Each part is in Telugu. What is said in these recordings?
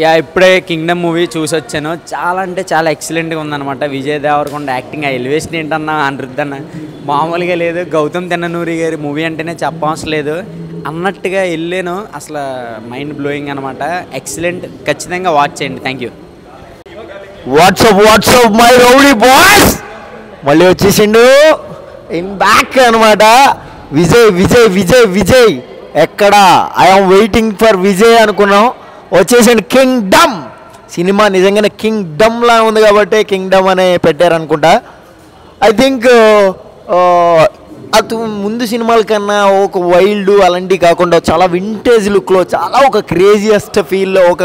ఇప్పుడే కింగ్డమ్ మూవీ చూసి వచ్చాను. చాలా అంటే చాలా ఎక్సలెంట్గా ఉందన్నమాట. విజయ్ దేవరకొండ యాక్టింగ్, ఆ ఎలివేషన్ ఏంటన్నా అనిరుద్ధన్న మామూలుగా లేదు. గౌతమ్ తిన్ననూరి గారి మూవీ అంటేనే చెప్పవసరం లేదు అన్నట్టుగా వెళ్ళాను. అసలు మైండ్ బ్లోయింగ్ అనమాట. ఎక్సలెంట్, ఖచ్చితంగా వాచ్ చేయండి. Thank you. WhatsApp my rowdy boys మళ్ళీ వచ్చేసిండు ఇన్ బ్యాక్ అనమాట. విజయ్ విజయ్ విజయ్ విజయ్ ఎక్కడ? ఐఎమ్ వెయిటింగ్ ఫర్ విజయ్ అనుకున్నాం, వచ్చేసిండు. కింగ్డమ్ సినిమా నిజంగానే కింగ్డమ్లా ఉంది కాబట్టి కింగ్డమ్ అనే పెట్టారనుకుంటా. ఐ థింక్ అది ముందు సినిమాల కన్నా ఒక వైల్డ్ అలాంటివి కాకుండా చాలా వింటేజ్ లుక్లో, చాలా ఒక క్రేజియస్ట్ ఫీల్లో, ఒక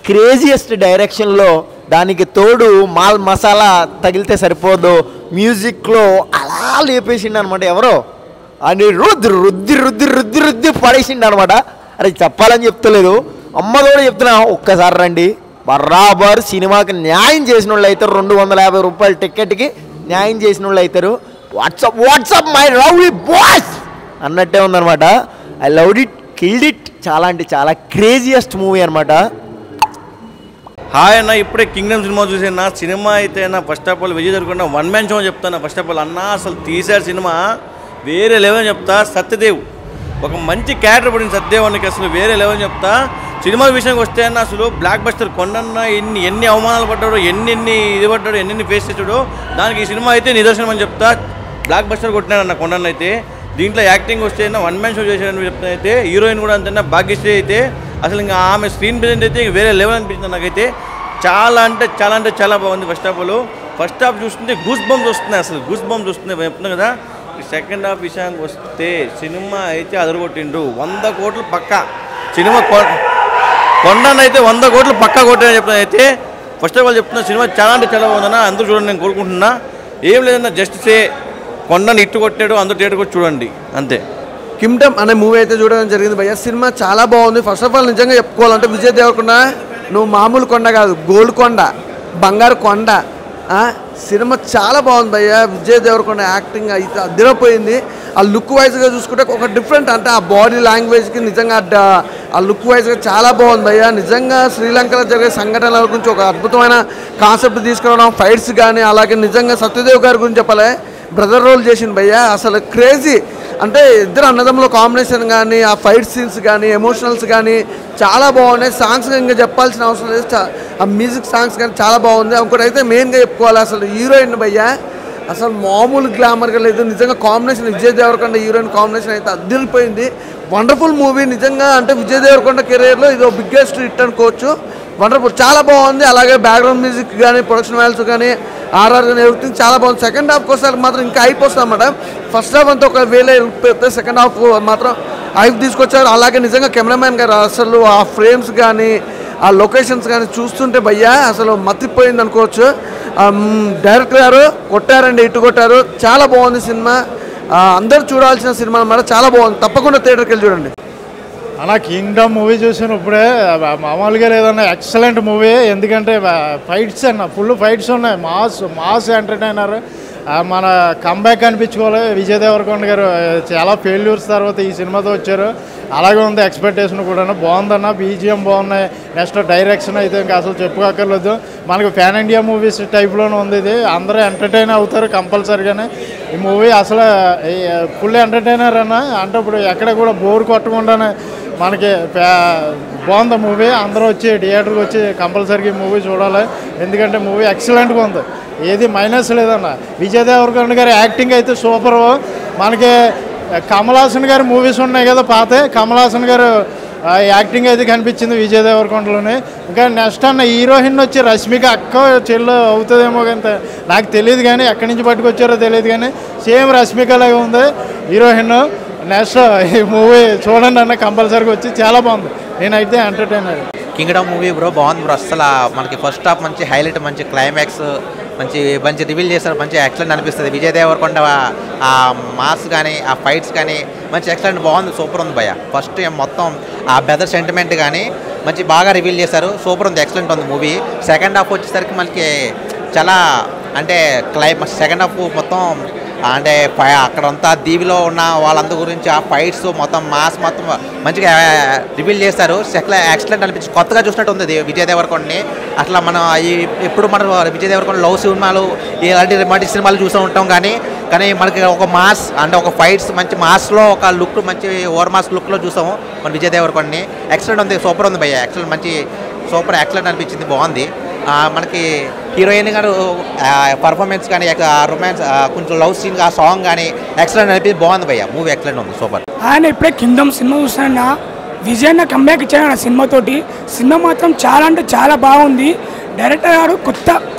క్రేజియస్ట్ డైరెక్షన్లో, దానికి తోడు మాల్ మసాలా తగిలితే సరిపోదు, మ్యూజిక్లో అలా లేపేసిండు అనమాట. ఎవరో అని రుద్ది రుద్ది రుద్ది రుద్ది రుద్ది పడేసిండు అనమాట. అరే చెప్పాలని చెప్తలేదు, అమ్మ కూడా చెప్తున్నా, ఒక్కసారి రండి. బరాబర్ సినిమాకి న్యాయం చేసిన వాళ్ళు అవుతారు. 250 రూపాయల టికెట్కి న్యాయం చేసిన వాళ్ళు అవుతారు. వాట్సాప్ మై రౌడీ బాయ్స్ అన్నట్టే ఉందనమాట. I loved it, killed it. చాలా అంటే చాలా క్రేజియస్ట్ మూవీ అనమాట. హాయ్ అన్న, ఇప్పుడే కింగ్డమ్ సినిమా చూసాను. సినిమా అయితే నా first of all Vijay Deverakonda one man show చెప్తాను. ఫస్ట్ ఆఫ్ ఆల్ అన్న అసలు తీసారు సినిమా వేరే లెవెల్ చెప్తా. సత్యదేవ్ ఒక మంచి క్యారెక్టర్ పడింది సత్యదేవ్ అన్నకి, అసలు వేరే లెవెల్ చెప్తా. సినిమా విషయానికి వస్తే అన్న అసలు బ్లాక్ బస్టర్ కొండన్న ఎన్ని అవమానాలు పడ్డాడో, ఎన్ని ఇది పడ్డాడో, ఎన్ని ఫేస్ చేసాడో, దానికి ఈ సినిమా అయితే నిదర్శనం అని చెప్తా. బ్లాక్ బస్టర్ కొట్టినాడన్న కొండన్న అయితే. దీంట్లో యాక్టింగ్ వస్తే వన్ మ్యాన్ షో చేశాడని చెప్తా. అయితే హీరోయిన్ కూడా అంతన్నా భాగ్యశ్రీ అయితే అసలు ఇంకా ఆమె స్క్రీన్ ప్రెజెంట్ అయితే వేరే లెవెల్ అనిపించింది నాకైతే. చాలా అంటే చాలా బాగుంది. ఫస్ట్ హాఫ్ చూస్తుంటే గూస్ బంప్స్ వస్తున్నాయి, అసలు గూస్ బంప్స్ వస్తున్నాయి చెప్తున్నాను కదా. సెకండ్ హాఫ్ విషయానికి వస్తే సినిమా అయితే అదరగొట్టిండు. 100 కోట్లు పక్కా సినిమా. కొండనైతే 100 కోట్లు పక్కా కొట్టారని చెప్తున్నా. అయితే ఫస్ట్ ఆఫ్ ఆల్ చెప్తున్నా, సినిమా చాలా అంటే చాలా బాగుందన్న. అందరూ చూడండి, నేను కోరుకుంటున్నా. ఏం లేదన్నా, జస్ట్ సే కొండని ఇట్టు కొట్టాడు, అందరూ థియేటర్ కూడా చూడండి అంతే. కింగ్డమ్ అనే మూవీ అయితే చూడడం జరిగింది భయ్య. సినిమా చాలా బాగుంది. ఫస్ట్ ఆఫ్ ఆల్ నిజంగా చెప్పుకోవాలంటే విజయ్ దేవరకొండ నువ్వు మామూలు కొండ కాదు, గోల్డ్ కొండ, బంగారు కొండ. సినిమా చాలా బాగుంది భయ్య. విజయ్ దేవరకొండ యాక్టింగ్ అయితే అదిరిపోయింది. ఆ లుక్ వైజ్గా చూసుకుంటే ఒక డిఫరెంట్, అంటే ఆ బాడీ లాంగ్వేజ్కి నిజంగా ఆ లుక్ వైజ్గా చాలా బాగుంది భయ్య. నిజంగా శ్రీలంకలో జరిగే సంఘటనల గురించి ఒక అద్భుతమైన కాన్సెప్ట్ తీసుకురావడం, ఫైట్స్ కానీ, అలాగే నిజంగా సత్యదేవ్ గారి గురించి చెప్పాలి, బ్రదర్ రోల్ చేసింది భయ్య. అసలు క్రేజీ, అంటే ఇద్దరు అన్నదమ్ముల కాంబినేషన్ కానీ, ఆ ఫైట్ సీన్స్ కానీ, ఎమోషనల్స్ కానీ చాలా బాగున్నాయి. సాంగ్స్ ఇంకా చెప్పాల్సిన అవసరం లేదు, ఆ మ్యూజిక్ సాంగ్స్ కానీ చాలా బాగుంది. ఇంకోటి అయితే మెయిన్గా చెప్పుకోవాలి, అసలు హీరోయిన్ భయ్య అసలు మామూలు గ్లామర్గా లేదు. నిజంగా combination Vijay Deverakonda heroine combination అయితే అదిరిపోయింది. వండర్ఫుల్ మూవీ నిజంగా. అంటే విజయ్ దేవరకొండ కెరీర్లో ఇది బిగ్గెస్ట్ హిట్ అనుకోవచ్చు. వండర్ఫుల్, చాలా బాగుంది. అలాగే బ్యాక్గ్రౌండ్ మ్యూజిక్ కానీ, ప్రొడక్షన్ వాల్యూస్ కానీ, ఆర్ఆర్ కానీ ఎవ్రీథింగ్ చాలా బాగుంది. సెకండ్ హాఫ్కి వస్తే మాత్రం ఇంకా అయిపోతుంది అన్నమాట. ఫస్ట్ హాఫ్ అంతా ఒక వేలే పెడితే సెకండ్ హాఫ్ మాత్రం హైప్ తీసుకొచ్చారు. అలాగే నిజంగా కెమెరామ్యాన్ గారు అసలు ఆ ఫ్రేమ్స్ కానీ, ఆ లొకేషన్స్ కానీ చూస్తుంటే భయ్యా అసలు మతిపోయింది అనుకోవచ్చు. డైరెక్టర్ గారు కొట్టారండి, ఇటు కొట్టారు. చాలా బాగుంది సినిమా. అందరూ చూడాల్సిన సినిమా అన్నమాట. చాలా బాగుంది, తప్పకుండా థియేటర్కి వెళ్ళి చూడండి. అలా కింగ్డమ్ మూవీ చూసాను ఇప్పుడే, మామూలుగా లేదన్న, ఎక్సలెంట్ మూవీ. ఎందుకంటే ఫైట్స్ అన్న ఫుల్ ఫైట్స్ ఉన్నాయి, మాస్ ఎంటర్టైనర్. మన కంబ్యాక్ అనిపించుకోవాలి. విజయ్ దేవరకొండ గారు చాలా ఫెయిల్యూర్స్ తర్వాత ఈ సినిమాతో వచ్చారు. అలాగే ఉంది ఎక్స్పెక్టేషన్ కూడా. బాగుందన్న, బీజిఎం బాగున్నాయి. నెక్స్ట్ డైరెక్షన్ అయితే ఇంకా అసలు చెప్పుకోక్కర్లేదు. మనకు ఫ్యాన్ ఇండియా మూవీస్ టైప్లోనే ఉంది ఇది. అందరూ ఎంటర్టైన్ అవుతారు కంపల్సరీగానే. ఈ మూవీ అసలు ఫుల్ ఎంటర్టైనర్ అన్న. అంటే ఇప్పుడు ఎక్కడ కూడా బోర్ కొట్టకుండానే మనకి బాగుంది మూవీ. అందరూ వచ్చి థియేటర్కి వచ్చి కంపల్సరీగా మూవీ చూడాలి. ఎందుకంటే మూవీ ఎక్సలెంట్గా ఉంది, ఏది మైనస్ లేదన్న. విజయ్ దేవరకొండ గారి యాక్టింగ్ అయితే సూపర్. మనకి కమల్ హాసన్ గారి మూవీస్ ఉన్నాయి కదా పాత, కమల్ హాసన్ గారు యాక్టింగ్ అయితే కనిపించింది విజయ్ దేవరకొండలోనే. ఇంకా నెక్స్ట్ అన్న హీరోయిన్ వచ్చి రష్మిక అక్క చెల్లు అవుతుందేమో కానీ నాకు తెలియదు, కానీ ఎక్కడి నుంచి పట్టుకొచ్చారో తెలియదు, కానీ సేమ్ రష్మిక లాగా ఉంది హీరోయిన్. నెక్స్ట్ ఈ మూవీ చూడండి అన్న, కంపల్సరీగా వచ్చి చాలా బాగుంది. నేనైతే ఎంటర్టైనర్. కింగ్డమ్ మూవీ బ్రో బాగుంది బ్రో. అసలు మనకి ఫస్ట్ హాఫ్ మంచి హైలైట్, మంచి క్లైమాక్స్, మంచి రివీల్ చేస్తారు, మంచి ఎక్సలెంట్ అనిపిస్తుంది. విజయ్ దేవరకొండ ఆ మాస్ కానీ, ఆ ఫైట్స్ కానీ మంచి ఎక్సలెంట్ బాగుంది, సూపర్ ఉంది భయ్య. ఫస్ట్ మొత్తం ఆ బెదర్ సెంటిమెంట్ కానీ మంచి బాగా రివీల్ చేశారు, సూపర్ ఉంది, ఎక్సలెంట్ ఉంది మూవీ. సెకండ్ హాఫ్ వచ్చేసరికి మనకి చాలా అంటే సెకండ్ హాఫ్ మొత్తం అంటే అక్కడంతా దీవిలో ఉన్న వాళ్ళందరి గురించి ఆ ఫైట్స్ మొత్తం మాస్ మొత్తం మంచిగా రివీల్ చేస్తారు. ఎక్సలెంట్ అనిపించి కొత్తగా చూసినట్టు ఉంది విజయ్ దేవరకొండని. అట్లా మనం ఎప్పుడు మనం విజయ్ దేవరకొండ లవ్ సినిమాలు ఇలాంటి రొమాంటిక్ సినిమాలు చూస్తూ ఉంటాం, కానీ మనకి ఒక మాస్ అంటే ఒక ఫైట్స్ మంచి మాస్లో ఒక లుక్, మంచి ఓవర్ మాస్ లుక్లో చూసాము మన విజయ్ దేవరకొండని. ఎక్సలెంట్ ఉంది, సూపర్ ఉంది భయ్య, ఎక్సలెంట్, మంచి సూపర్ ఎక్సలెంట్ అనిపించింది, బాగుంది. మనకి హీరోయిన్ గారు పర్ఫార్మెన్స్ కానీ రొమాన్స్ కొంచెం లవ్ సీన్ ఆ సాంగ్ కానీ ఎక్సలెంట్ అనిపించింది, బాగుంది భయ్య, మూవీ ఎక్సలెంట్ ఉంది, సూపర్. ఆయన ఇప్పుడే కింగ్డమ్ సినిమా చూసాను, విజయ్ అన్న కంబ్యాక్ ఇచ్చాడు ఆ సినిమాతోటి. సినిమా మాత్రం చాలా అంటే చాలా బాగుంది. డైరెక్టర్ గారు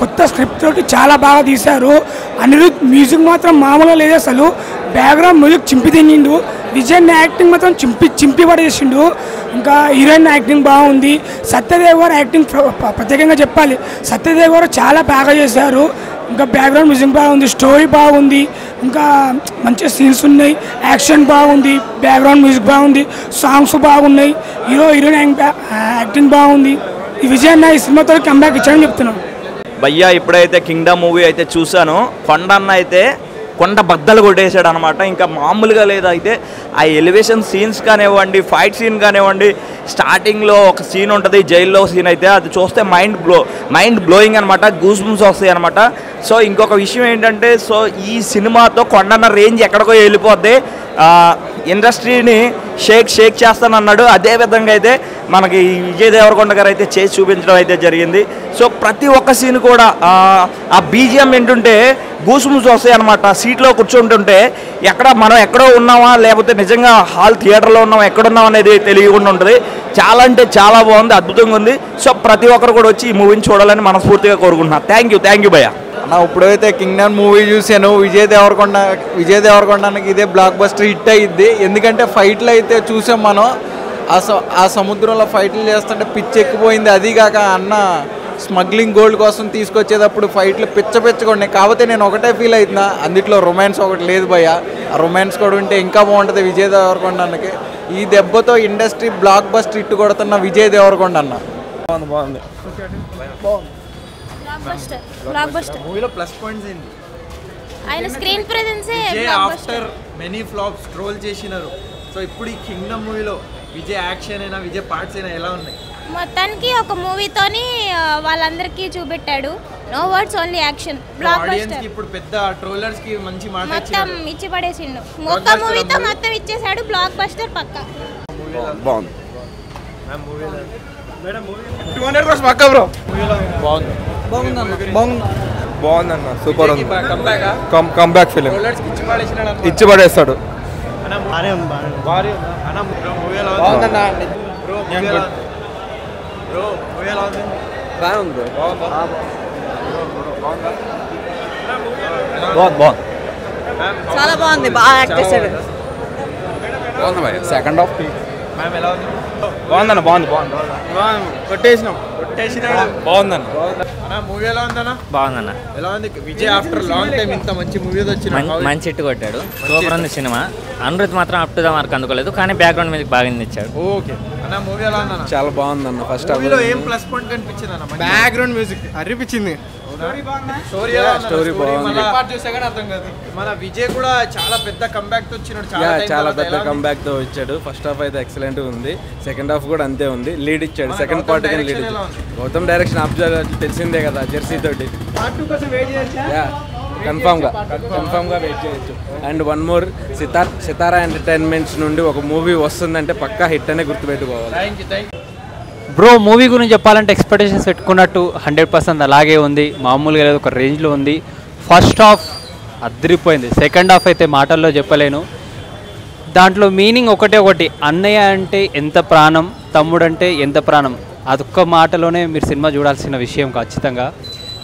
కొత్త స్క్రిప్ట్ తోటి చాలా బాగా తీశారు. అనిరుద్ మ్యూజిక్ మాత్రం మామూలుగా లేదు అసలు, బ్యాక్గ్రౌండ్ మ్యూజిక్ చింపి తినిండు. విజయ్ యాక్టింగ్ మాత్రం చింపి పడేసిండు. ఇంకా హీరోయిన్ యాక్టింగ్ బాగుంది. సత్యదేవ్ గారు యాక్టింగ్ ప్రత్యేకంగా చెప్పాలి, సత్యదేవ్ గారు చాలా బాగా చేశారు. ఇంకా బ్యాక్గ్రౌండ్ మ్యూజిక్ బాగుంది, స్టోరీ బాగుంది, ఇంకా మంచి సీన్స్ ఉన్నాయి, యాక్షన్ బాగుంది, బ్యాక్గ్రౌండ్ మ్యూజిక్ బాగుంది, సాంగ్స్ బాగున్నాయి, హీరోయిన్ యాక్టింగ్ బాగుంది. ఈ విజయ్ అన్న ఈ సినిమాతో కంబ్యాక్ ఇచ్చాడని చెప్తున్నాను. భయ్యా ఇప్పుడైతే కింగ్డమ్ మూవీ అయితే చూశాను, కొండన్న అయితే కొండ బద్దలు కొట్టేశాడు అనమాట. ఇంకా మామూలుగా లేదు. అయితే ఆ ఎలివేషన్ సీన్స్ కానివ్వండి, ఫైట్ సీన్ కానివ్వండి, స్టార్టింగ్లో ఒక సీన్ ఉంటుంది జైల్లో సీన్, అయితే అది చూస్తే మైండ్ బ్లోయింగ్ అనమాట, గూస్ బంప్స్ వస్తాయి అనమాట. సో ఇంకొక విషయం ఏంటంటే, సో ఈ సినిమాతో కొండన్న రేంజ్ ఎక్కడికో వెళ్ళిపోద్ది, ఇండస్ట్రీని షేక్ చేస్తానన్నాడు. అదేవిధంగా అయితే మనకి విజయ్ దేవరకొండ గారు అయితే చేసి చూపించడం అయితే జరిగింది. సో ప్రతి ఒక్క సీన్ కూడా ఆ బీజిఎం ఏంటంటే గూసుముస్ వస్తాయి అనమాట. సీట్లో కూర్చుంటుంటే మనం ఎక్కడో ఉన్నామా, లేకపోతే నిజంగా థియేటర్లో ఉన్నామా, ఎక్కడున్నాం అనేది తెలియకుండా ఉంటుంది. చాలా అంటే చాలా బాగుంది, అద్భుతంగా ఉంది. సో ప్రతి ఒక్కరు కూడా వచ్చి ఈ మూవీని చూడాలని మనస్ఫూర్తిగా కోరుకుంటున్నాను. థ్యాంక్ యూ భయ్య. అన్న ఇప్పుడైతే కింగ్డమ్ మూవీ చూశాను, విజయ్ దేవరకొండకి ఇదే బ్లాక్ బస్టర్ హిట్ అయ్యిద్ది. ఎందుకంటే ఫైట్లు అయితే చూసాం మనం, ఆ సముద్రంలో ఫైట్లు చేస్తుంటే పిచ్చి ఎక్కిపోయింది. అదిగాక అన్న స్మగ్లింగ్ గోల్డ్ కోసం తీసుకొచ్చేటప్పుడు ఫైట్లు పిచ్చకొండే. కాకపోతే నేను ఒకటే ఫీల్ అవుతున్నా, అందుట్లో రొమాన్స్ ఒకటి లేదు భయ్య. ఆ రొమాన్స్ కూడా ఉంటే ఇంకా బాగుంటుంది విజయ్ దేవరకొండకి. ఈ దెబ్బతో ఇండస్ట్రీ బ్లాక్ బస్టర్ హిట్ కొడుతున్న విజయ్ దేవరకొండ అన్న. బాగుంది. మూవీలో ప్లస్ పాయింట్స్ ఏంటి? ఆయన స్క్రీన్ ప్రెజెన్సే ఆఫ్టర్ మెనీ ఫ్లాప్స్ ట్రోల్ చేసినారు. సో ఇప్పుడు ఈ కింగ్డమ్ మూవీలో విజయ్ యాక్షన్ అయినా విజయ్ పార్ట్స్ అయినా ఎలా ఉన్నాయి? మొత్తానికి ఒక మూవీతోని వాళ్ళందరికీ చూపెట్టాడు. No words, only action. Blockbuster. ఇప్పుడు పెద్ద ట్రోలర్స్ కి మంచి మాట మొత్తం ఇచ్చి పడేసిండు. ఒక్క మూవీతో మొత్తం ఇచ్చేసాడు. బ్లాక్ బస్టర్ పక్కా. బాగుంది. బాగుందన్న, సూపర్ ఉంది. కంబ్యాక్ ఫిలిం ఇచ్చి పడేస్తాడు. చాలా బాగుంది, బాగా యాక్ట్ చేశాడు. బాగుంది భయ్య, సెకండ్ హాఫ్ బాగుందన్న, బాగుంది. కొట్టేసినాం బాగుందన్న. మూవీ ఎలా ఉందన్న? బాగుందన్న. ఎలా ఉంది? విజయ్ ఆఫ్టర్ లాంగ్ టైం ఇంత మంచి మూవీ వచ్చిన మంచి హిట్ కొట్టాడు, సూపర్ ఉంది సినిమా. అనిరుద్ మాత్రం అప్ టు ద మార్క్ అందుకోలేదు, కానీ బ్యాక్గ్రౌండ్ మ్యూజిక్ బాగా ఇచ్చాడు. ఓకే అన్న, మూవీ ఎలా ఉందన్న? చాలా బాగుందన్న. ఫస్ట్ మూవీలో ఏం ప్లస్ పాయింట్ కనిపించింది అన్న? బ్యాక్గ్రౌండ్ మ్యూజిక్ అనిపించింది. స్టోరీ బాగుంది. మన విజయ్ కూడా చాలా పెద్ద కంబ్యాక్ తో వచ్చినాడు. చాలా పెద్ద కంబ్యాక్ తో వచ్చాడు. ఫస్ట్ హాఫ్ అయితే ఎక్సలెంట్ ఉంది, సెకండ్ హాఫ్ కూడా అంతే ఉంది. లీడ్ ఇచ్చాడు, సెకండ్ పార్ట్ లీడ్ ఇచ్చాడు. గౌతమ్ డైరెక్షన్ తెలిసిందే కదా, జెర్సీ తోటి. కన్ఫామ్ గా వెయిట్ చేయొచ్చు. And one more, Sithara entertainments నుండి ఒక మూవీ వస్తుందంటే పక్కా హిట్ అనే గుర్తుపెట్టుకోవాలి. బ్రో మూవీ గురించి చెప్పాలంటే ఎక్స్పెక్టేషన్స్ పెట్టుకున్నట్టు 100% అలాగే ఉంది, మామూలుగా లేదు, ఒక రేంజ్లో ఉంది. ఫస్ట్ హాఫ్ అదిరిపోయింది, సెకండ్ హాఫ్ అయితే మాటల్లో చెప్పలేను. దాంట్లో మీనింగ్ ఒకటి, అన్నయ్య అంటే ఎంత ప్రాణం, తమ్ముడు అంటే ఎంత ప్రాణం, అదొక్క మాటలోనే మీరు సినిమా చూడాల్సిన విషయం ఖచ్చితంగా.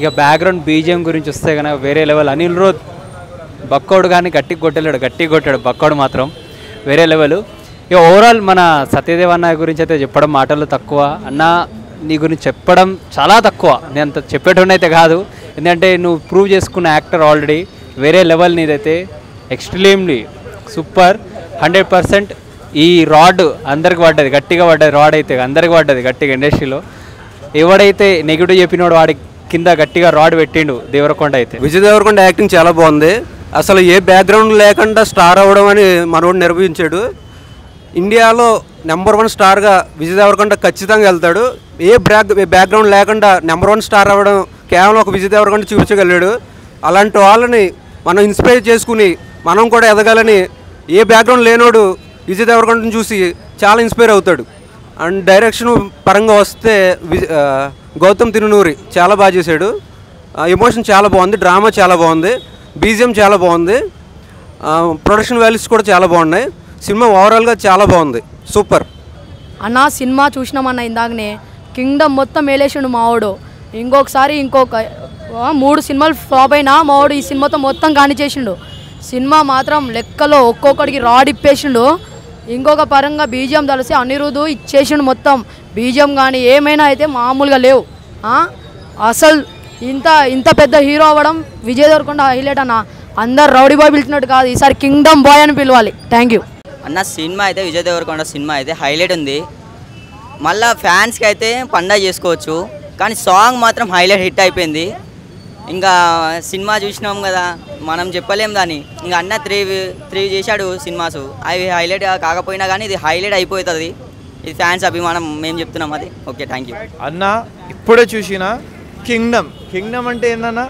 ఇక బ్యాక్గ్రౌండ్ బీజిఎం గురించి వస్తే కనుక వేరే లెవెల్. అనిల్ రోద్ బక్కోడు కానీ గట్టిగా కొట్టాడు, బక్కోడు మాత్రం వేరే లెవెల్. ఇక ఓవరాల్ మన సత్యదేవ్ అన్న గురించి అయితే చెప్పడం మాటలు తక్కువ, అన్న నీ గురించి చెప్పడం చాలా తక్కువ. నేను అంత చెప్పేటోని అయితే కాదు, ఎందుకంటే నువ్వు ప్రూవ్ చేసుకున్న యాక్టర్ ఆల్రెడీ, వేరే లెవెల్ నీదైతే, ఎక్స్ట్రీమ్లీ సూపర్. 100% ఈ రాడ్ అందరికి పడ్డది, గట్టిగా పడ్డది రాడ్, అయితే అందరికి పడ్డది గట్టిగా ఇండస్ట్రీలో. ఎవడైతే నెగిటివ్ చెప్పినోడు వాడి కింద గట్టిగా రాడ్ పెట్టిండు దేవరకొండ అయితే. విజయ్ దేవరకొండ యాక్టింగ్ చాలా బాగుంది. అసలు ఏ బ్యాక్గ్రౌండ్ లేకుండా స్టార్ అవ్వడం అని మనోడు నిరూపించాడు. ఇండియాలో #1 స్టార్గా విజయ్ దేవరకొండ ఖచ్చితంగా వెళ్తాడు. ఏ బ్యాక్గ్రౌండ్ లేకుండా #1 స్టార్ అవ్వడం కేవలం ఒక విజయ్ దేవరకొండ చూపించగలిగాడు. అలాంటి వాళ్ళని మనం ఇన్స్పైర్ చేసుకుని మనం కూడా ఎదగాలని ఏ బ్యాక్గ్రౌండ్ లేనోడు విజయ్ దేవరకొండని చూసి చాలా ఇన్స్పైర్ అవుతాడు. అండ్ డైరెక్షన్ పరంగా వస్తే గౌతమ్ తిరునూరి చాలా బాగా చేశాడు. ఎమోషన్ చాలా బాగుంది, డ్రామా చాలా బాగుంది, బీజిఎం చాలా బాగుంది, ప్రొడక్షన్ వాల్యూస్ కూడా చాలా బాగున్నాయి. సినిమా ఓవరాల్గా చాలా బాగుంది, సూపర్ అన్న. సినిమా చూసినామన్న ఇందాకనే కింగ్డమ్ మొత్తం వేలేసిండు మావాడు. ఇంకొకసారి 3 సినిమాలు ఫ్లాప్ అయినా మావాడు ఈ సినిమాతో మొత్తం కానిచేసిండు. సినిమా మాత్రం లెక్కలో ఒక్కొక్కడికి రాడిప్పేసిండు. ఇంకొక పరంగా బీజిఎం తెలిసి అనిరుద్ధు ఇచ్చేసిండు మొత్తం. బీజిఎం కానీ ఏమైనా అయితే మామూలుగా లేవు. అసలు ఇంత పెద్ద హీరో అవ్వడం విజయ్ దేవరకొండ హైలైట్ అన్న. అందరు రౌడీ బాయ్ పిలిచినట్టు కాదు, ఈసారి కింగ్డమ్ బాయ్ అని పిలవాలి. థ్యాంక్ యూ అన్న. సినిమా అయితే విజయ్ దేవరకొండ సినిమా అయితే హైలైట్ ఉంది. మళ్ళీ ఫ్యాన్స్కి అయితే పండగ చేసుకోవచ్చు, కానీ సాంగ్ మాత్రం హైలైట్ హిట్ అయిపోయింది. ఇంకా సినిమా చూసినాం కదా, మనం చెప్పలేం దాన్ని. ఇంకా అన్న 3 చేశాడు సినిమాస్, అవి హైలైట్ కాకపోయినా కానీ ఇది హైలైట్ అయిపోతుంది. ఇది ఫ్యాన్స్ అభిమానం, మేము చెప్తున్నాం అది. ఓకే, థ్యాంక్ యూ అన్న. ఇప్పుడే చూసిన కింగ్డమ్ అంటే ఏందన్న?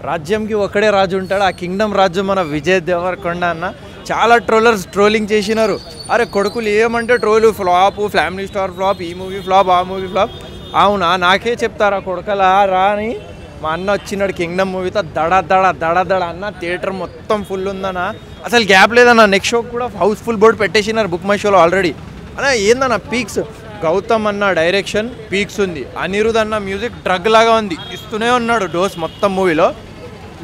రాజ్యంకి ఒకడే రాజు ఉంటాడు. ఆ కింగ్డమ్ రాజు మన విజయ్ దేవరకొండ అన్న. చాలా ట్రోలర్స్ ట్రోలింగ్ చేసినారు. అరే కొడుకులు ఏమంటే ట్రోలు ఫ్లాప్, ఫ్యామిలీ స్టార్ ఫ్లాప్, ఈ మూవీ ఫ్లాప్, ఆ మూవీ ఫ్లాప్. అవునా, నాకే చెప్తారా కొడుకలా రా అని. మా అన్న వచ్చినాడు కింగ్డమ్ మూవీతో దడ అన్న. థియేటర్ మొత్తం ఫుల్ ఉందన్న, అసలు గ్యాప్ లేదన్న. నెక్స్ట్ షో కూడా హౌస్ఫుల్ బోర్డు పెట్టేసినారు బుక్ మై షోలో ఆల్రెడీ. అన్న ఏందన్న పీక్స్. గౌతమ్ అన్న డైరెక్షన్ పీక్స్ ఉంది. అనిరుద్ అన్న మ్యూజిక్ డ్రగ్ లాగా ఉంది, ఇస్తూనే ఉన్నాడు డోస్ మొత్తం మూవీలో.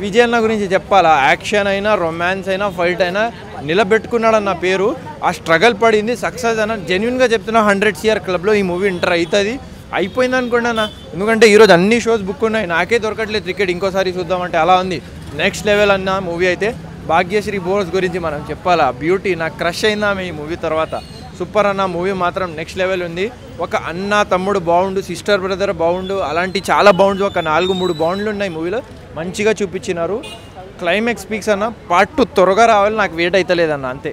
విజయ్ అన్న గురించి చెప్పాలా, యాక్షన్ అయినా రొమాన్స్ అయినా ఫైట్ అయినా నిలబెట్టుకున్నాడన్న పేరు. ఆ స్ట్రగల్ పడింది, సక్సెస్ అన్న. జెన్యున్గా చెప్తున్నా 100 CR క్లబ్లో ఈ మూవీ ఎంటర్ అవుతుంది. అయిపోయింది అనుకోండి అన్న, ఎందుకంటే ఈరోజు అన్ని షోస్ బుక్ ఉన్నాయి. నాకే దొరకట్లేదు టికెట్, ఇంకోసారి చూద్దామంటే అలా ఉంది. నెక్స్ట్ లెవెల్ అన్న మూవీ అయితే. భాగ్యశ్రీ బోస్ గురించి మనం చెప్పాలా, బ్యూటీ. నాకు క్రష్ అయింది ఆమె ఈ మూవీ తర్వాత. సూపర్ అన్న. మూవీ మాత్రం నెక్స్ట్ లెవెల్ ఉంది. ఒక అన్న తమ్ముడు బాగుండు, సిస్టర్ బ్రదర్ బాగుండు, అలాంటి చాలా బాగుండు. ఒక 4-3 బాగుండ్లు ఉన్నాయి మూవీలో, మంచిగా చూపించినారు. క్లైమాక్స్ పీక్స్ అన్న. పార్ట్ 2 త్వరగా రావాలి, నాకు వెయిట్ అవుతలేదన్న, అంతే.